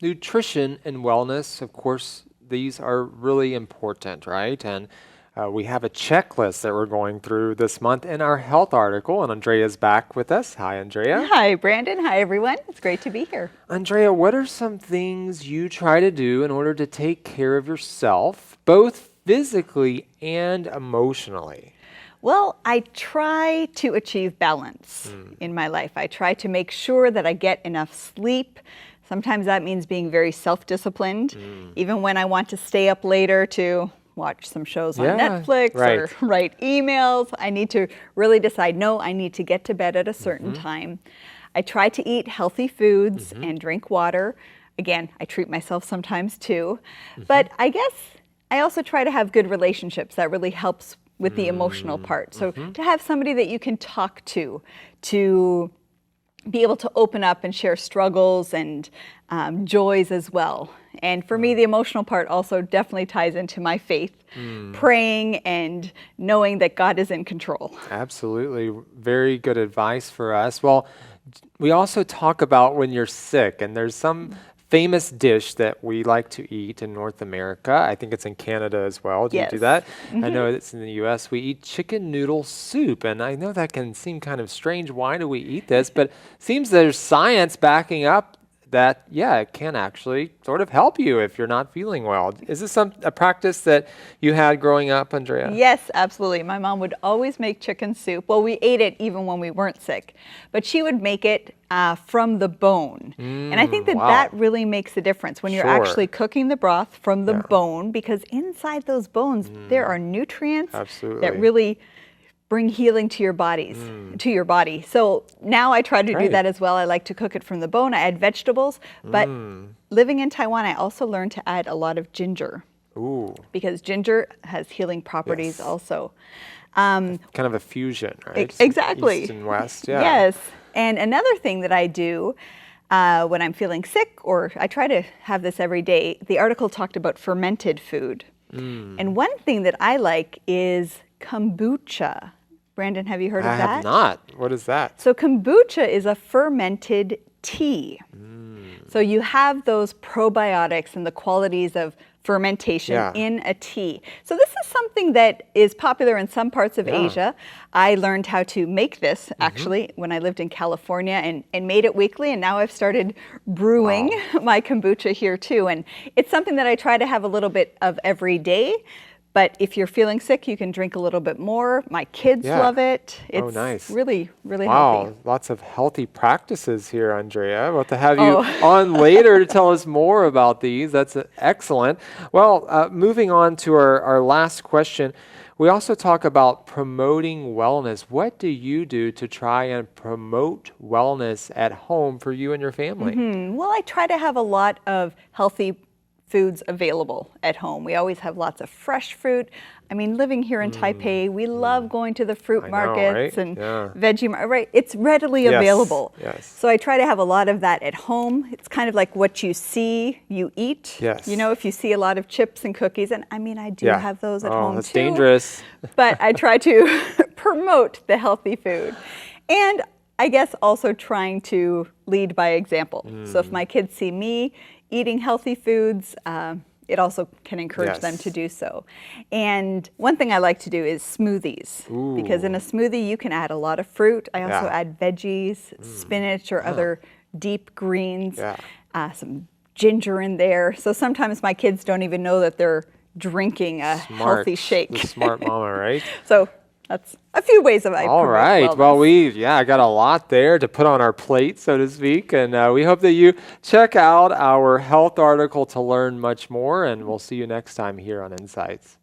nutrition and wellness, of course, these are really important, right? And we have a checklist that we're going through this month in our health article, and Andrea's back with us. Hi, Andrea. Hi, Brandon. Hi, everyone. It's great to be here. Andrea, what are some things you try to do in order to take care of yourself, both physically and emotionally? Well, I try to achieve balance in my life. I try to make sure that I get enough sleep. Sometimes that means being very self-disciplined, even when I want to stay up later to watch some shows on Netflix or write emails. I need to really decide, no, I need to get to bed at a certain time. I try to eat healthy foods and drink water. Again, I treat myself sometimes too. But I guess I also try to have good relationships. That really helps with the emotional part. So to have somebody that you can talk to be able to open up and share struggles and joys as well. And for me, the emotional part also definitely ties into my faith, praying and knowing that God is in control. Absolutely. Very good advice for us. Well, we also talk about when you're sick, and there's some famous dish that we like to eat in North America. I think it's in Canada as well. Do you do that? I know it's in the U.S. We eat chicken noodle soup, and I know that can seem kind of strange. Why do we eat this? But it seems there's science backing up that, it can actually sort of help you if you're not feeling well. Is this a practice that you had growing up, Andrea? Yes, absolutely. My mom would always make chicken soup. Well, we ate it even when we weren't sick, but she would make it from the bone. And I think that really makes a difference when you're actually cooking the broth from the bone, because inside those bones, there are nutrients that really bring healing to your body. So now I try to do that as well. I like to cook it from the bone. I add vegetables, but living in Taiwan, I also learned to add a lot of ginger. Because ginger has healing properties also. Kind of a fusion, right? Exactly. East and west, Yes. And another thing that I do when I'm feeling sick, or I try to have this every day, the article talked about fermented food. And one thing that I like is kombucha. Brandon, have you heard of that? I have not. What is that? So kombucha is a fermented tea. So you have those probiotics and the qualities of fermentation in a tea. So this is something that is popular in some parts of Asia. I learned how to make this actually when I lived in California and made it weekly, and now I've started brewing my kombucha here too. And it's something that I try to have a little bit of every day. But if you're feeling sick, you can drink a little bit more. My kids love it. It's really, really healthy. Lots of healthy practices here, Andrea. We'll have to have you on later to tell us more about these. That's excellent. Well, moving on to our last question. We also talk about promoting wellness. What do you do to try and promote wellness at home for you and your family? Well, I try to have a lot of healthy foods available at home. We always have lots of fresh fruit. I mean, living here in Taipei, we love going to the fruit markets and veggie markets, right? It's readily available. So I try to have a lot of that at home. It's kind of like what you see, you eat. You know, if you see a lot of chips and cookies, and I mean, I do have those at home that's too. Dangerous. But I try to promote the healthy food. And I guess also trying to lead by example. So if my kids see me eating healthy foods, it also can encourage them to do so. And one thing I like to do is smoothies, because in a smoothie you can add a lot of fruit. I also add veggies, spinach or other deep greens, some ginger in there. So sometimes my kids don't even know that they're drinking a healthy shake. The smart mama, right? So that's a few ways of All right. wellness. Well, we got a lot there to put on our plate, so to speak. And we hope that you check out our health article to learn much more. And we'll see you next time here on Insights.